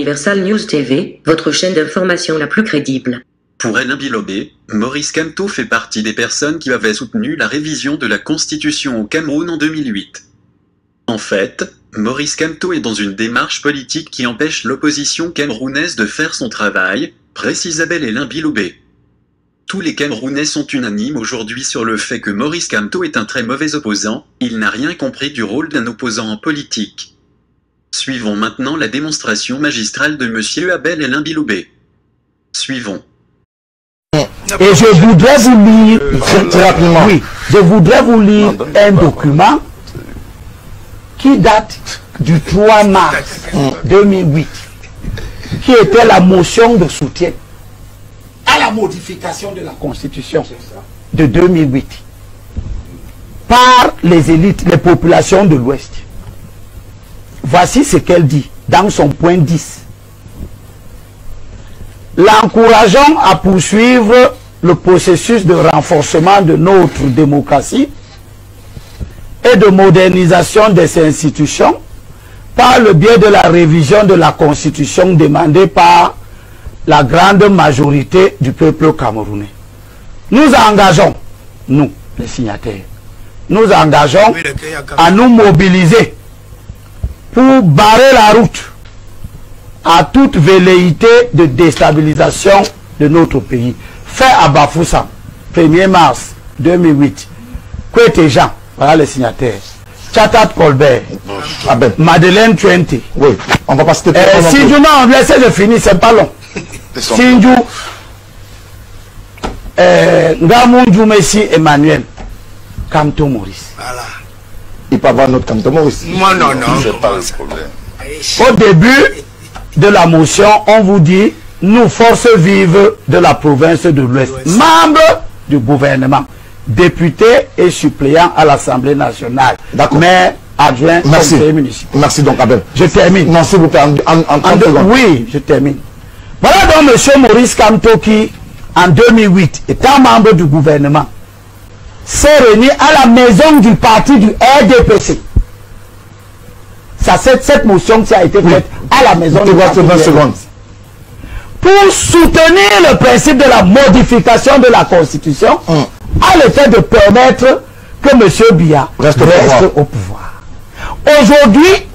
Universal News TV, votre chaîne d'information la plus crédible. Pour Alain Bilobé, Maurice Kamto fait partie des personnes qui avaient soutenu la révision de la Constitution au Cameroun en 2008. En fait, Maurice Kamto est dans une démarche politique qui empêche l'opposition camerounaise de faire son travail, précise Alain Bilobé. Tous les Camerounais sont unanimes aujourd'hui sur le fait que Maurice Kamto est un très mauvais opposant, il n'a rien compris du rôle d'un opposant en politique. Suivons maintenant la démonstration magistrale de Monsieur Alain Bilobé. Suivons. Et je voudrais vous lire, très rapidement, oui, je voudrais vous lire un document qui date du 3 mars 2008, qui était la motion de soutien à la modification de la Constitution de 2008 par les élites, les populations de l'Ouest. Voici ce qu'elle dit dans son point 10. L'encourageant à poursuivre le processus de renforcement de notre démocratie et de modernisation des institutions par le biais de la révision de la Constitution demandée par la grande majorité du peuple camerounais. Nous engageons, nous, les signataires, nous engageons à nous mobiliser pour barrer la route à toute velléité de déstabilisation de notre pays. Fait à Bafoussam, 1er mars 2008. Kwete Jean, voilà les signataires. Chatat Colbert, Madeleine Twente. Oui, on va pas citer. Sinju, non, laissez je finis, c'est pas long. Sinju, Ngamunju Messi Emmanuel, Kamto Maurice. Voilà. Il peut avoir notre Kamto Maurice. Moi, non, non. C'est pas le problème. Au début de la motion, on vous dit, nous, forces vives de la province de l'Ouest, membres du gouvernement, députés et suppléants à l'Assemblée nationale, maire, adjoint, conseiller municipal. Merci donc, Abel. Je termine. Non, s'il vous plaît, en 30 secondes. Oui, je termine. Voilà donc M. Maurice Kamto qui, en 2008, étant membre du gouvernement, s'est réuni à la maison du parti du RDPC. Cette motion qui a été faite à la maison du parti du RDPC. Pour soutenir le principe de la modification de la Constitution, à l'effet de permettre que M. Biya reste au pouvoir. Aujourd'hui,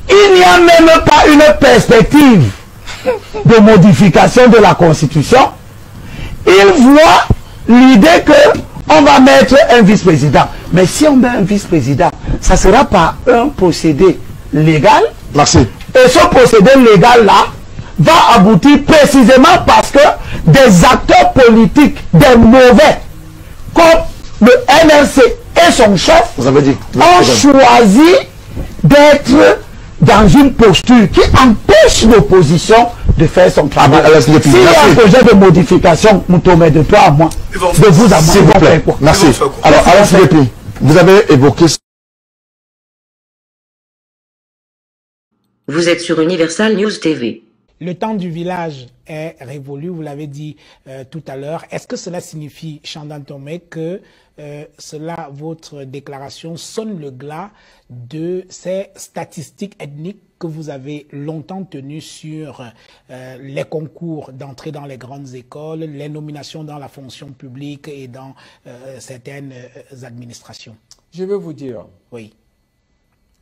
il n'y a même pas une perspective de modification de la Constitution. Il voit l'idée qu'on va mettre un vice-président. Mais si on met un vice-président, ça sera par un procédé légal. Merci. Et ce procédé légal-là va aboutir précisément parce que des acteurs politiques, des mauvais, comme le NRC et son chef, ont choisi d'être dans une posture qui empêche l'opposition de faire son travail. S'il y a un projet de modification, Moutomé, de toi à moi, de vous à moi, s'il vous plaît. Merci. Alors, Alain Philippe, vous avez évoqué... Vous êtes sur Universal News TV. Le temps du village est révolu, vous l'avez dit tout à l'heure. Est-ce que cela signifie, Chandan Tomé, que votre déclaration sonne le glas de ces statistiques ethniques que vous avez longtemps tenues sur les concours d'entrée dans les grandes écoles, les nominations dans la fonction publique et dans certaines administrations? Je vais vous dire. Oui.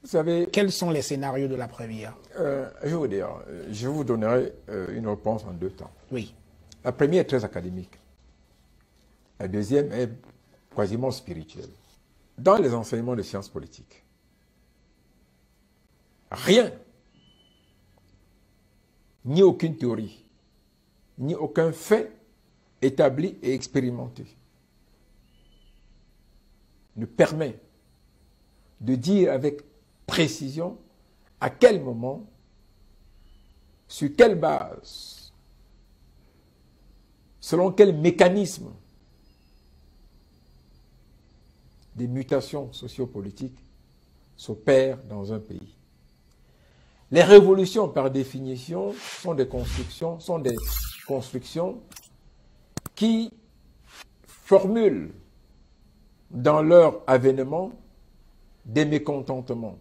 Vous savez, quels sont les scénarios de la première? Je vais vous dire, je vous donnerai une réponse en 2 temps. Oui. La première est très académique. La deuxième est quasiment spirituelle. Dans les enseignements de sciences politiques, rien, ni aucune théorie, ni aucun fait établi et expérimenté ne permet de dire avec précision à quel moment, sur quelle base, selon quel mécanisme des mutations sociopolitiques s'opèrent dans un pays. Les révolutions, par définition, sont des constructions qui formulent dans leur avènement des mécontentements.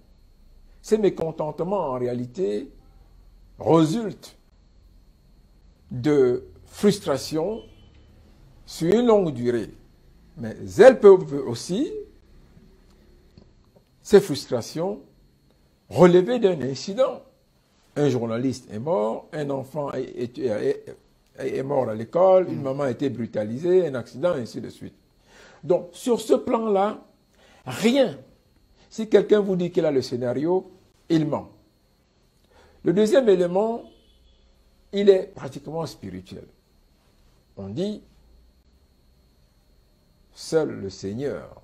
Ces mécontentements, en réalité, résultent de frustrations sur une longue durée. Mais elles peuvent aussi, ces frustrations, relever d'un incident. Un journaliste est mort, un enfant est mort à l'école, une maman a été brutalisée, un accident, et ainsi de suite. Donc, sur ce plan-là, rien. Si quelqu'un vous dit qu'il a le scénario, il ment. Le deuxième élément, il est pratiquement spirituel. On dit, seul le Seigneur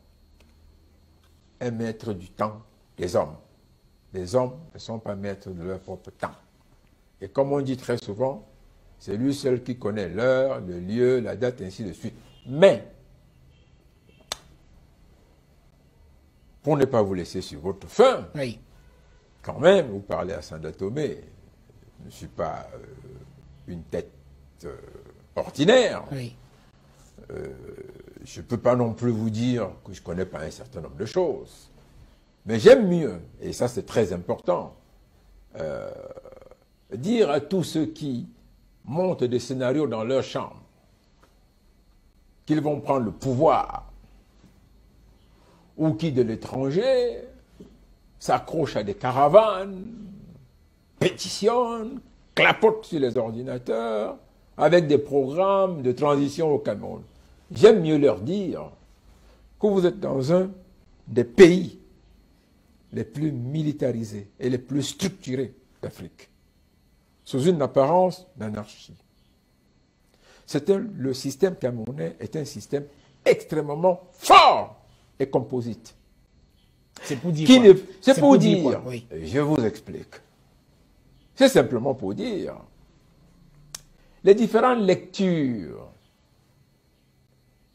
est maître du temps des hommes. Les hommes ne sont pas maîtres de leur propre temps. Et comme on dit très souvent, c'est lui seul qui connaît l'heure, le lieu, la date, ainsi de suite. Mais, pour ne pas vous laisser sur votre faim, Oui. quand même, vous parlez à Sandatomé, je ne suis pas une tête ordinaire. Oui. Je ne peux pas non plus vous dire que je ne connais pas un certain nombre de choses. Mais j'aime mieux, et ça c'est très important, dire à tous ceux qui montent des scénarios dans leur chambre qu'ils vont prendre le pouvoir, ou qui de l'étranger s'accrochent à des caravanes, pétitionnent, clapotent sur les ordinateurs, avec des programmes de transition au Cameroun. J'aime mieux leur dire que vous êtes dans un des pays les plus militarisés et les plus structurés d'Afrique, sous une apparence d'anarchie. Le système camerounais est un système extrêmement fort et composite. C'est pour dire C'est pour dire, quoi, oui. Je vous explique. C'est simplement pour dire, les différentes lectures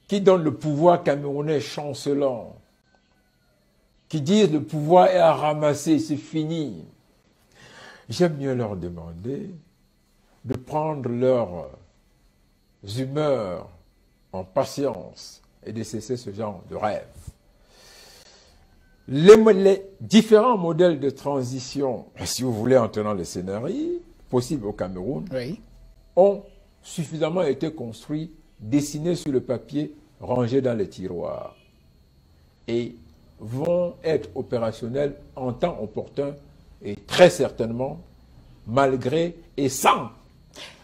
qui donnent le pouvoir camerounais chancelant, qui disent le pouvoir est à ramasser, c'est fini. J'aime mieux leur demander de prendre leurs humeurs en patience et de cesser ce genre de rêve. Les différents modèles de transition, si vous voulez, en tenant les scénarios possibles au Cameroun, Oui. ont suffisamment été construits, dessinés sur le papier, rangés dans les tiroirs. Et vont être opérationnels en temps opportun et très certainement, malgré et sans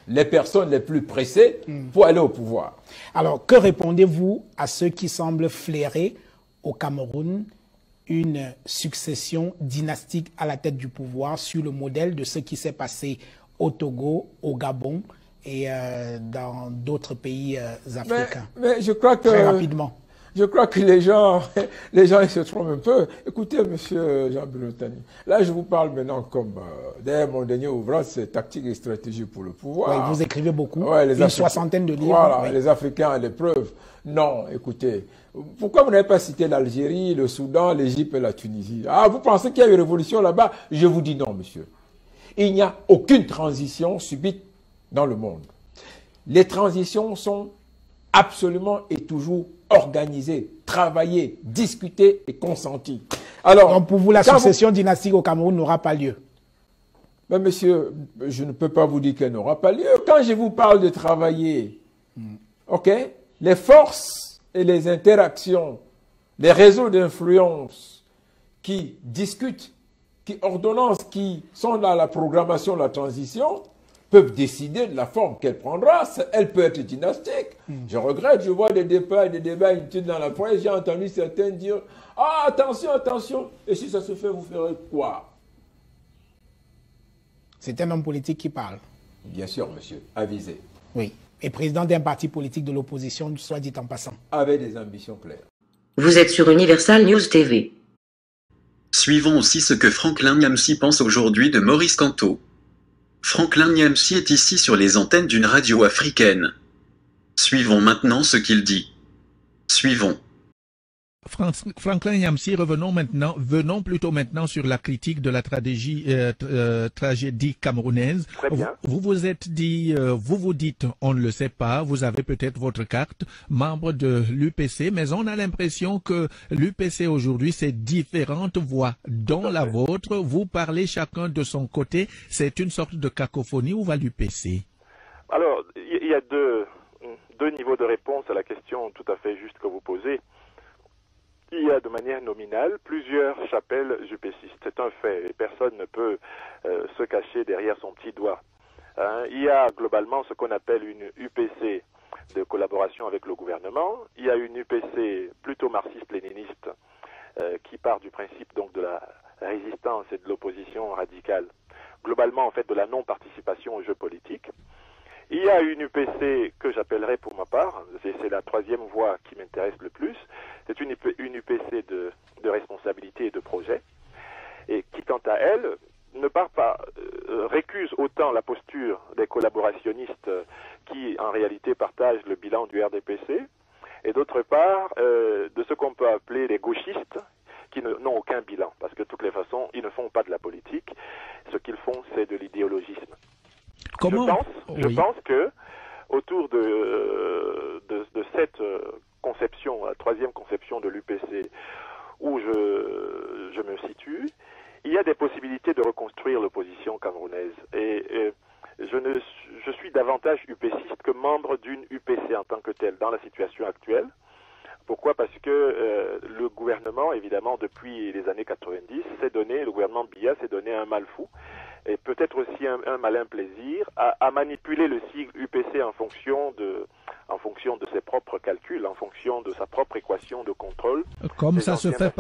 les personnes les plus pressées pour aller au pouvoir. Alors, que répondez-vous à ceux qui semblent flairer au Cameroun une succession dynastique à la tête du pouvoir sur le modèle de ce qui s'est passé au Togo, au Gabon et dans d'autres pays africains? Mais je crois que... Très rapidement. Je crois que les gens ils se trompent un peu. Écoutez, monsieur Jean Belotani, là je vous parle maintenant comme, d'ailleurs mon dernier ouvrage, c'est Tactique et stratégie pour le pouvoir. Oui, vous écrivez beaucoup, ouais, une soixantaine de livres. Voilà, oui. Les Africains à l'épreuve. Non, écoutez, pourquoi vous n'avez pas cité l'Algérie, le Soudan, l'Égypte et la Tunisie? Ah, vous pensez qu'il y a eu une révolution là-bas? Je vous dis non, monsieur. Il n'y a aucune transition subite dans le monde. Les transitions sont absolument et toujours organisées, travaillées, discutées et consenties. Alors, donc pour vous, la succession dynastique au Cameroun n'aura pas lieu? Mais monsieur, je ne peux pas vous dire qu'elle n'aura pas lieu. Quand je vous parle de travailler, ok, les forces et les interactions, les réseaux d'influence qui discutent, qui ordonnancent, qui sont dans la programmation de la transition, peuvent décider de la forme qu'elle prendra. Elle peut être dynastique. Je regrette, je vois des débats inutiles dans la presse. J'ai entendu certains dire « Ah, attention, attention, et si ça se fait, vous ferez quoi ?» C'est un homme politique qui parle. Bien sûr, monsieur, avisé. Oui, et président d'un parti politique de l'opposition, soit dit en passant. Avec des ambitions claires. Vous êtes sur Universal News TV. Suivons aussi ce que Franklin Nyamsi pense aujourd'hui de Maurice Kamto. Franklin Nyamsi est ici sur les antennes d'une radio africaine. Suivons maintenant ce qu'il dit. Suivons. Franklin Yamsi, venons plutôt maintenant sur la critique de la tragédie camerounaise. Très bien. Vous vous êtes dit, vous vous dites, on ne le sait pas, vous avez peut-être votre carte, membre de l'UPC, mais on a l'impression que l'UPC aujourd'hui, c'est différentes voix, dont la vôtre. Vous parlez chacun de son côté. C'est une sorte de cacophonie. Où va l'UPC? Alors, il y a deux niveaux de réponse à la question tout à fait juste que vous posez. Il y a de manière nominale plusieurs chapelles UPCistes. C'est un fait et personne ne peut se cacher derrière son petit doigt. Il y a globalement ce qu'on appelle une UPC de collaboration avec le gouvernement. Il y a une UPC plutôt marxiste-léniniste qui part du principe donc de la résistance et de l'opposition radicale. Globalement en fait de la non-participation aux jeux politiques. Il y a une UPC que j'appellerais pour ma part, c'est la troisième voie qui m'intéresse le plus, c'est une UPC de responsabilité et de projet, et qui quant à elle ne part pas, récuse autant la posture des collaborationnistes qui en réalité partagent le bilan du RDPC, et d'autre part de ce qu'on peut appeler les gauchistes, qui n'ont aucun bilan, parce que de toutes les façons, ils ne font pas de la politique, ce qu'ils font c'est de l'idéologisme. Je pense que autour de cette conception, la troisième conception de l'UPC, où je me situe, il y a des possibilités de reconstruire l'opposition camerounaise. Et je suis davantage UPCiste que membre d'une UPC en tant que telle dans la situation actuelle. Pourquoi? Parce que le gouvernement, évidemment, depuis les années 90, le gouvernement Biya s'est donné un mal fou, et peut-être aussi un malin plaisir, à manipuler le sigle UPC en fonction de ses propres calculs, en fonction de sa propre équation de contrôle. Comme ça se fait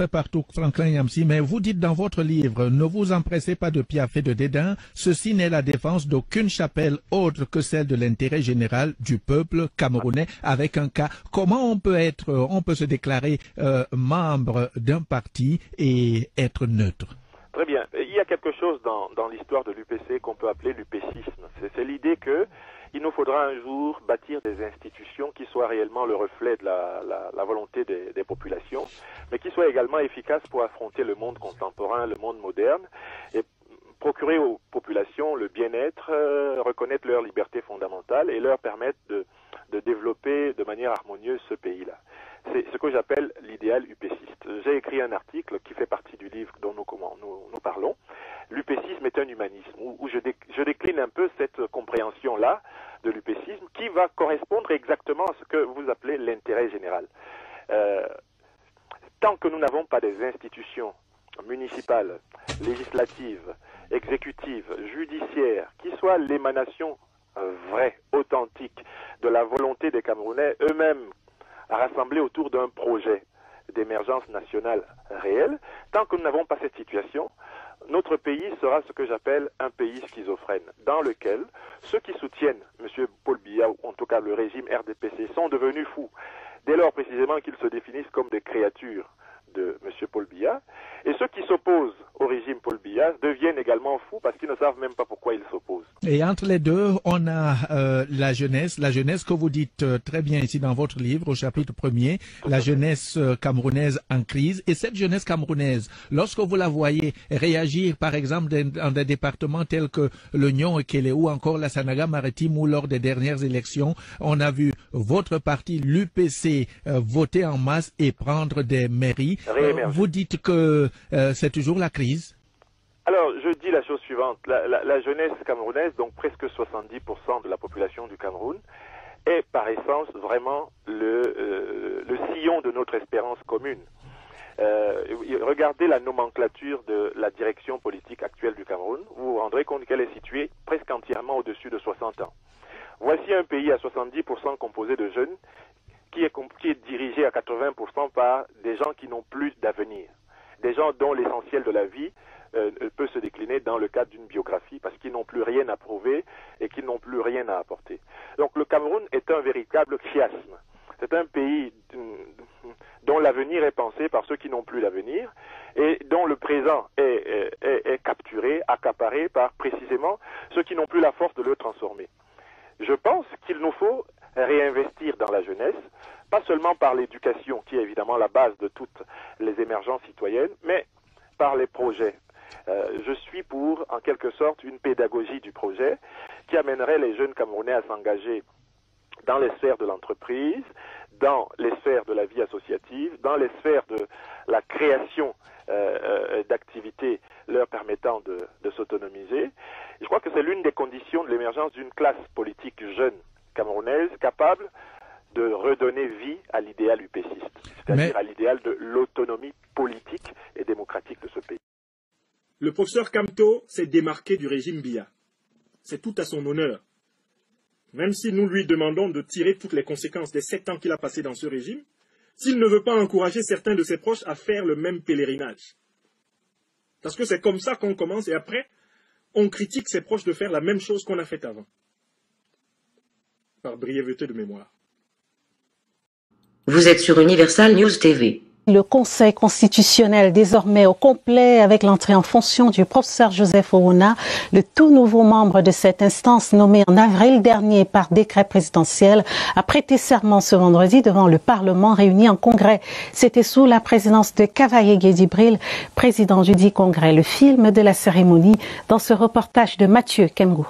partout, Franklin Yamsi, mais vous dites dans votre livre, ne vous empressez pas de piaffer de dédain, ceci n'est la défense d'aucune chapelle autre que celle de l'intérêt général du peuple camerounais avec un cas. Comment on peut se déclarer membre d'un parti et être neutre? Très bien. Il y a quelque chose dans l'histoire de l'UPC qu'on peut appeler l'UPCisme. C'est l'idée que il nous faudra un jour bâtir des institutions qui soient réellement le reflet de la volonté des populations, mais qui soient également efficaces pour affronter le monde contemporain, le monde moderne, et procurer aux populations le bien-être, reconnaître leurs libertés fondamentales et leur permettre de développer de manière harmonieuse ce pays-là. C'est ce que j'appelle l'idéal UPCiste. J'ai écrit un article qui fait partie du livre dont nous parlons. L'UPCisme est un humanisme, où je décline un peu cette compréhension-là de l'UPCisme qui va correspondre exactement à ce que vous appelez l'intérêt général. Tant que nous n'avons pas des institutions municipales, législatives, exécutives, judiciaires, qui soient l'émanation vraie, authentique de la volonté des Camerounais eux-mêmes à rassembler autour d'un projet d'émergence nationale réelle, tant que nous n'avons pas cette situation, notre pays sera ce que j'appelle un pays schizophrène, dans lequel ceux qui soutiennent M. Paul Biya, ou en tout cas le régime RDPC, sont devenus fous, dès lors précisément qu'ils se définissent comme des créatures de M. Paul Biya, et ceux qui s'opposent au régime Paul Biya deviennent également fous parce qu'ils ne savent même pas pourquoi ils s'opposent. Et entre les deux, on a la jeunesse que vous dites très bien ici dans votre livre au chapitre 1er, la jeunesse camerounaise en crise. Et cette jeunesse camerounaise, lorsque vous la voyez réagir par exemple dans des départements tels que le Nyon-Ekele ou encore la Sanaga-Maritime ou lors des dernières élections, on a vu votre parti, l'UPC, voter en masse et prendre des mairies. Vous dites que c'est toujours la crise? Alors, je dis la chose suivante. La jeunesse camerounaise, donc presque 70% de la population du Cameroun, est par essence vraiment le sillon de notre espérance commune. Regardez la nomenclature de la direction politique actuelle du Cameroun. Vous vous rendrez compte qu'elle est située presque entièrement au-dessus de 60 ans. Voici un pays à 70% composé de jeunes qui est dirigé à 80% par des gens qui n'ont plus d'avenir. Des gens dont l'essentiel de la vie peut se décliner dans le cadre d'une biographie parce qu'ils n'ont plus rien à prouver et qu'ils n'ont plus rien à apporter. Donc le Cameroun est un véritable chiasme. C'est un pays dont l'avenir est pensé par ceux qui n'ont plus d'avenir et dont le présent est capturé, accaparé par précisément ceux qui n'ont plus la force de le transformer. Je pense qu'il nous faut réinvestir dans la jeunesse pas seulement par l'éducation, qui est évidemment la base de toutes les émergences citoyennes, mais par les projets. Je suis pour, en quelque sorte, une pédagogie du projet qui amènerait les jeunes Camerounais à s'engager dans les sphères de l'entreprise, dans les sphères de la vie associative, dans les sphères de la création d'activités leur permettant de s'autonomiser. Je crois que c'est l'une des conditions de l'émergence d'une classe politique jeune camerounaise capable de redonner vie à l'idéal upéciste, c'est-à-dire à l'idéal de l'autonomie politique et démocratique de ce pays. Le professeur Kamto s'est démarqué du régime Biya. C'est tout à son honneur. Même si nous lui demandons de tirer toutes les conséquences des 7 ans qu'il a passés dans ce régime, s'il ne veut pas encourager certains de ses proches à faire le même pèlerinage. Parce que c'est comme ça qu'on commence et après, on critique ses proches de faire la même chose qu'on a fait avant. Par brièveté de mémoire. Vous êtes sur Universal News TV. Le Conseil constitutionnel, désormais au complet avec l'entrée en fonction du professeur Joseph Owona, le tout nouveau membre de cette instance nommé en avril dernier par décret présidentiel, a prêté serment ce vendredi devant le Parlement réuni en congrès. C'était sous la présidence de Cavaye Guédibril, président du dit congrès. Le film de la cérémonie dans ce reportage de Mathieu Kemgou.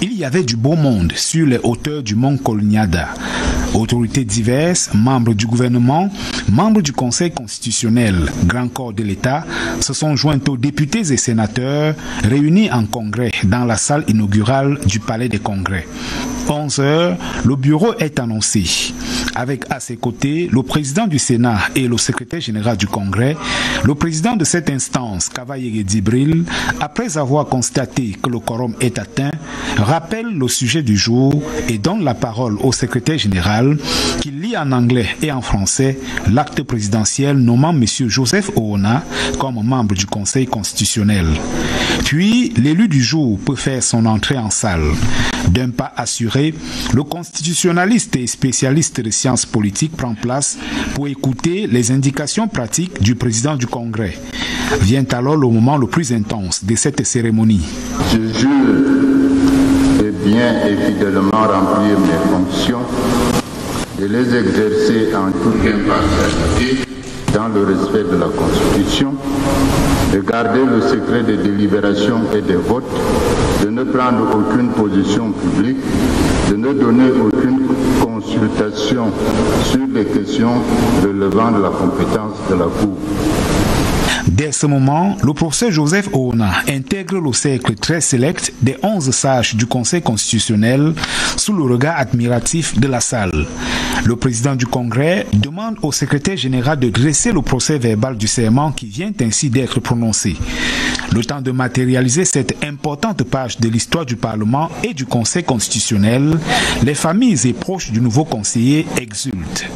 Il y avait du beau monde sur les hauteurs du mont Kolniada. Autorités diverses, membres du gouvernement, membres du Conseil constitutionnel, grand corps de l'État, se sont joints aux députés et sénateurs réunis en congrès dans la salle inaugurale du Palais des Congrès. 11 heures, le bureau est annoncé. Avec à ses côtés le président du Sénat et le secrétaire général du Congrès, le président de cette instance, Cavaye Guédibril, après avoir constaté que le quorum est atteint, rappelle le sujet du jour et donne la parole au secrétaire général qui lit en anglais et en français l'acte présidentiel nommant M. Joseph Owona comme membre du Conseil constitutionnel. Puis, l'élu du jour peut faire son entrée en salle. D'un pas assuré, le constitutionnaliste et spécialiste de sciences politiques prend place pour écouter les indications pratiques du président du Congrès. Vient alors le moment le plus intense de cette cérémonie. Je jure de bien et fidèlement remplir mes fonctions, de les exercer en toute impartialité, dans le respect de la Constitution, de garder le secret des délibérations et des votes, de ne prendre aucune position publique, de ne donner aucune consultation sur les questions relevant de la compétence de la Cour. Dès ce moment, le professeur Joseph Owona intègre le cercle très sélect des 11 sages du Conseil constitutionnel sous le regard admiratif de la salle. Le président du Congrès demande au secrétaire général de dresser le procès verbal du serment qui vient ainsi d'être prononcé. Le temps de matérialiser cette importante page de l'histoire du Parlement et du Conseil constitutionnel, les familles et proches du nouveau conseiller exultent.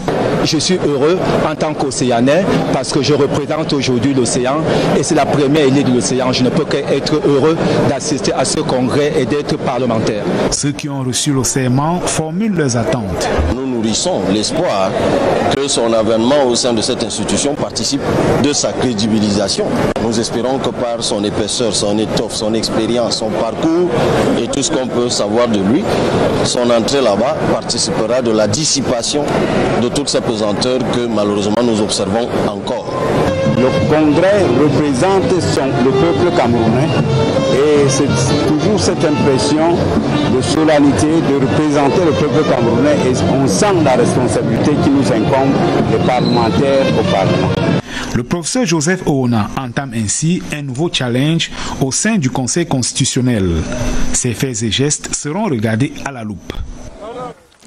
Je suis heureux en tant qu'Océanais parce que je représente aujourd'hui l'océan et c'est la première élite de l'océan. Je ne peux qu'être heureux d'assister à ce congrès et d'être parlementaire. Ceux qui ont reçu le serment formulent leurs attentes. Nous nourrissons l'espoir que son avènement au sein de cette institution participe de sa crédibilisation. Nous espérons que par son épaisseur, son étoffe, son expérience, son parcours et tout ce qu'on peut savoir de lui, son entrée là-bas participera de la dissipation de toutes ces pesanteurs que malheureusement nous observons encore. Le Congrès représente le peuple camerounais et c'est toujours cette impression de solennité de représenter le peuple camerounais et on sent la responsabilité qui nous incombe les parlementaires au Parlement. Le professeur Joseph Owona entame ainsi un nouveau challenge au sein du Conseil constitutionnel. Ses faits et gestes seront regardés à la loupe.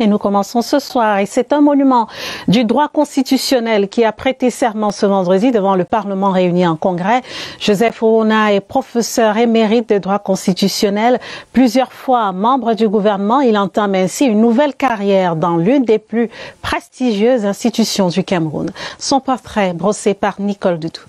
Et nous commençons ce soir et c'est un monument du droit constitutionnel qui a prêté serment ce vendredi devant le Parlement réuni en congrès. Joseph Owona est professeur émérite de droit constitutionnel, plusieurs fois membre du gouvernement. Il entame ainsi une nouvelle carrière dans l'une des plus prestigieuses institutions du Cameroun. Son portrait brossé par Nicole Doudou.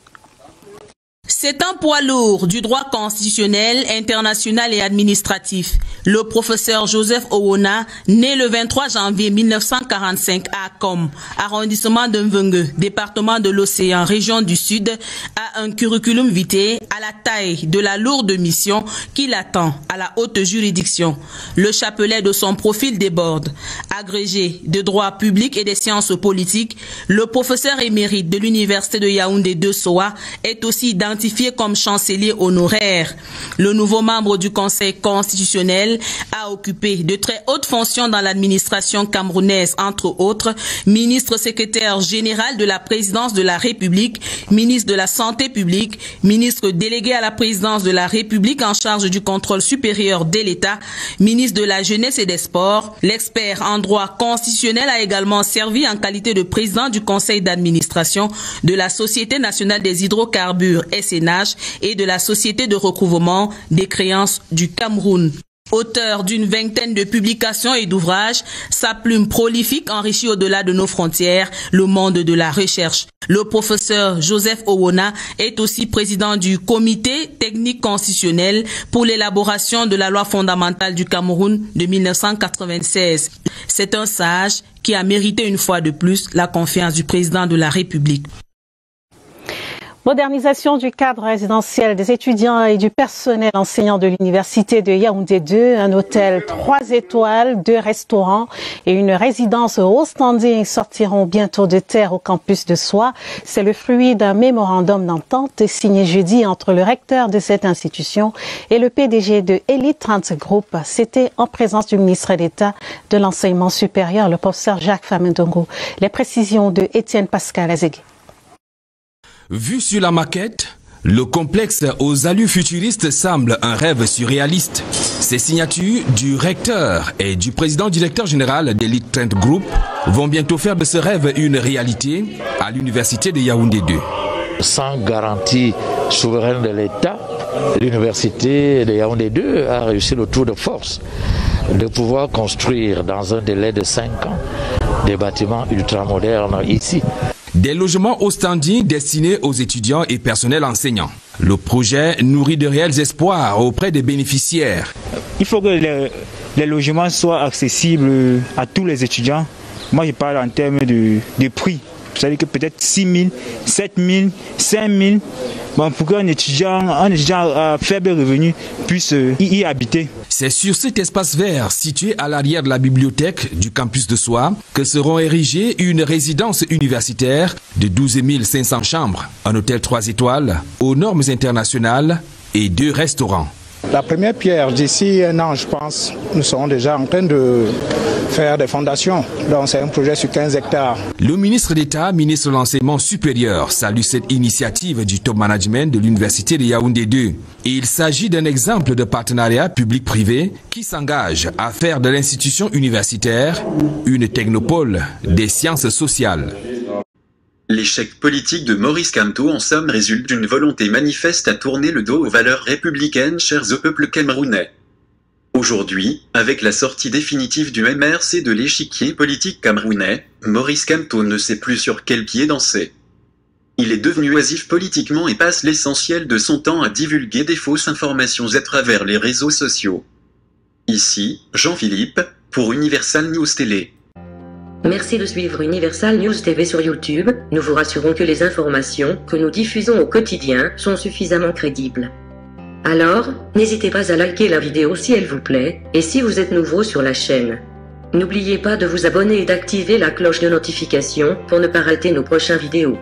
C'est un poids lourd du droit constitutionnel, international et administratif. Le professeur Joseph Owona, né le 23 janvier 1945 à Akom, arrondissement de Mvenge, département de l'Océan, région du Sud, a un curriculum vitae à la taille de la lourde mission qui l'attend à la haute juridiction. Le chapelet de son profil déborde. Agrégé de droit public et des sciences politiques, le professeur émérite de l'université de Yaoundé 2 SOA est aussi identifié comme chancelier honoraire. Le nouveau membre du Conseil constitutionnel a occupé de très hautes fonctions dans l'administration camerounaise, entre autres, ministre secrétaire général de la présidence de la République, ministre de la Santé publique, ministre délégué à la présidence de la République en charge du contrôle supérieur de l'État, ministre de la Jeunesse et des Sports. L'expert en droit constitutionnel a également servi en qualité de président du conseil d'administration de la Société nationale des hydrocarbures SNH et de la Société de recouvrement des créances du Cameroun. Auteur d'une vingtaine de publications et d'ouvrages, sa plume prolifique enrichit au-delà de nos frontières le monde de la recherche. Le professeur Joseph Owona est aussi président du comité technique constitutionnel pour l'élaboration de la loi fondamentale du Cameroun de 1996. C'est un sage qui a mérité une fois de plus la confiance du président de la République. Modernisation du cadre résidentiel des étudiants et du personnel enseignant de l'université de Yaoundé 2, un hôtel 3 étoiles, 2 restaurants et une résidence haut standing sortiront bientôt de terre au campus de Soie. C'est le fruit d'un mémorandum d'entente signé jeudi entre le recteur de cette institution et le PDG de Elite 30 Group. C'était en présence du ministre d'État de l'enseignement supérieur, le professeur Jacques Famendongo. Les précisions de Étienne Pascal Azegui. Vu sur la maquette, le complexe aux allures futuristes semble un rêve surréaliste. Ces signatures du recteur et du président-directeur général d'Elite 30 Group vont bientôt faire de ce rêve une réalité à l'université de Yaoundé 2. Sans garantie souveraine de l'État, l'université de Yaoundé 2 a réussi le tour de force de pouvoir construire dans un délai de 5 ans des bâtiments ultramodernes ici. Des logements au standing destinés aux étudiants et personnels enseignants. Le projet nourrit de réels espoirs auprès des bénéficiaires. Il faut que les logements soient accessibles à tous les étudiants. Moi, je parle en termes de prix. C'est-à-dire que peut-être 6 000, 7 000, 5 000, bon, pour qu'un étudiant à faible revenu puisse y habiter. C'est sur cet espace vert situé à l'arrière de la bibliothèque du campus de Soie que seront érigées une résidence universitaire de 12 500 chambres, un hôtel 3 étoiles aux normes internationales et 2 restaurants. La première pierre, d'ici un an, je pense, nous serons déjà en train de faire des fondations. Donc c'est un projet sur 15 hectares. Le ministre d'État, ministre de l'Enseignement supérieur, salue cette initiative du top management de l'université de Yaoundé 2. Il s'agit d'un exemple de partenariat public-privé qui s'engage à faire de l'institution universitaire une technopole des sciences sociales. L'échec politique de Maurice Kamto en somme résulte d'une volonté manifeste à tourner le dos aux valeurs républicaines chères au peuple camerounais. Aujourd'hui, avec la sortie définitive du MRC de l'échiquier politique camerounais, Maurice Kamto ne sait plus sur quel pied danser. Il est devenu oisif politiquement et passe l'essentiel de son temps à divulguer des fausses informations à travers les réseaux sociaux. Ici, Jean-Philippe, pour Universal News Télé. Merci de suivre Universal News TV sur YouTube. Nous vous rassurons que les informations que nous diffusons au quotidien sont suffisamment crédibles. Alors, n'hésitez pas à liker la vidéo si elle vous plaît, et si vous êtes nouveau sur la chaîne. N'oubliez pas de vous abonner et d'activer la cloche de notification pour ne pas rater nos prochaines vidéos.